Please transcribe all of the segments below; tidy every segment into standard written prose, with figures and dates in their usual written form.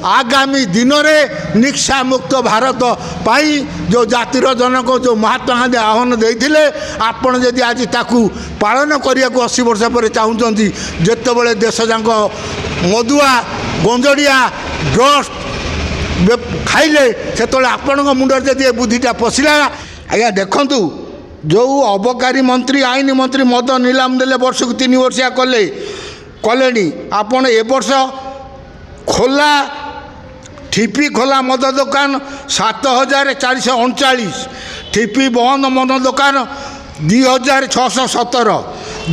आगामी दिन में निशा मुक्त भारत पाई जो जातिर जनक जो महात्मा गांधी आह्वान देते आपण जदि आज ताकू पालन करने को 80 वर्ष पर चाहते जिते देश जाक मदुआ गंजड़िया ड्रग्स खाइले से आपण मुंडर जदि बुद्धिटा पशिला आज्ञा देखु जो अबकारी मंत्री आईन मंत्री मद नीलाम देले वर्ष को 3 वर्षिया कले आपण ए वर्ष खोला ठिपी खोला मद दुकान 7439 ठिपी बंद मद दुकान 2617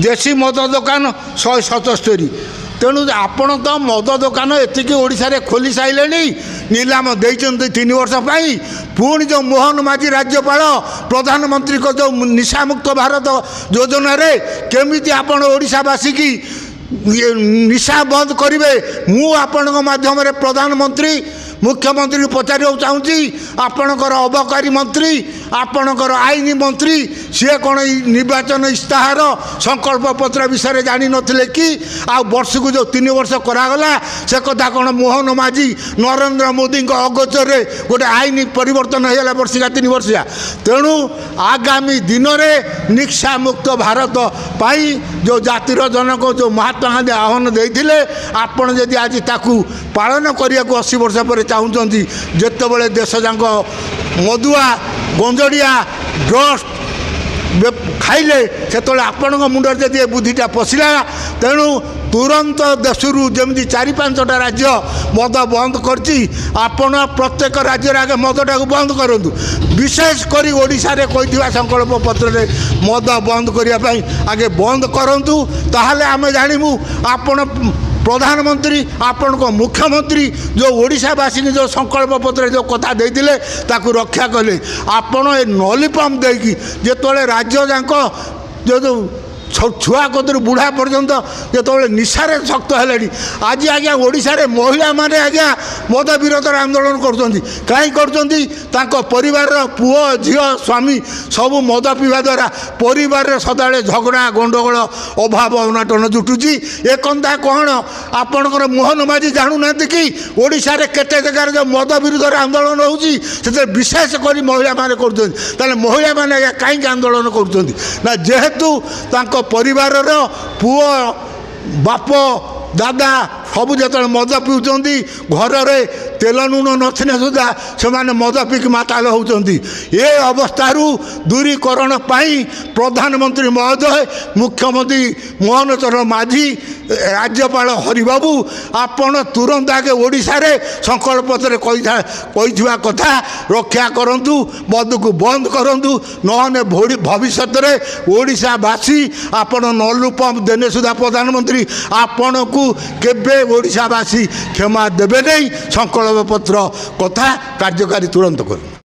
देशी मद दुकान 177 तेणु आपण तो मद दुकान एतिकी ओडिशा रे खोली साइले नीलाम देइचंती 3 वर्ष पाई पुणी जो मोहन माझी राज्यपाल प्रधानमंत्री को जो निशा मुक्त भारत योजना रे केमिति आपण ओडिशावासी की निशा बंद करेंगे मु आपण माध्यम प्रधानमंत्री मुख्यमंत्री पचार चाहूँगी आपणकर अबकारी मंत्री आपणकर आईन मंत्री सी कौन निर्वाचन इस्ताहार संकल्प पत्र विषय जानी नथिले कि आ वर्ष को जो 3 वर्ष करागला से कथा कौन मोहन माझी नरेंद्र मोदी अगोचर गोटे आईन परिवर्तन होगा वर्षिका 3 वर्षिया तेणु आगामी दिन में निशा मुक्त भारत पाई जो जातिर जनक जो महात्मा गांधी आह्वान देते आपण जदि आज ताकू पालन करने को 80 वर्ष पर चाहते जिते देश जाक मदुआ गंजड़िया ड्रग्स खाइले से आपण मुंडर जदि बुद्धिटा पशिला तेणु तुरंत देशरू जमी 4-5टा राज्य मद बंद करची आपण प्रत्येक राज्य आगे मदटा को बंद करूँ विशेष कर ओडिशा रे कही संकल्प पत्र रे मद बंद करने आगे बंद करूँ ताहले आम जानमु आपण प्रधानमंत्री आपण को मुख्यमंत्री जो ओडिशावासी जो संकल्प पत्र जो कथा देते ताकू रक्षा कले आपण ए नलीपम देकी जेतोले राज्य जाक जो छुआ कतर बुढ़ा पर्यंत जो निशार शक्त है आज आज्ञा ओडिशा रे महिला माने आज्ञा मद विरोध आंदोलन कर परिवार पुओ झी स्वामी सब मद पीवा द्वारा परिवार सदाले झगड़ा गंडगोल अभाव अनाटन जुटुची ए कंधा कौन आपणकर मोहन माझी जानू ना कि ओडिशा रे केते जगार जो मद विरोध आंदोलन होउची से विशेष कर महिला माने कर महिला माने कहीं आंदोलन कर जेहेतु परिवार पुओ बाप दादा सबू जो मद पीउछंती घर रे तेल नून नथिने सुधा से मद पीक माताल होती ये अवस्थारू दूरीकरण पाई प्रधानमंत्री महोदय मुख्यमंत्री मोहन चरण माझी राज्यपाल हरिबाबू आपण तुरंत आगे ओडिशा रे संकल्प पत्र कही कथा रक्षा करंतु मद को बंद करंतु नहने भविष्य में ओडिशावासी आपण नलूपम देने सुधा प्रधानमंत्री आपण को केबे ओडिशावासी क्षमा देवे नहीं संकल्प पत्र कथा कार्यकारी तुरंत करूँ।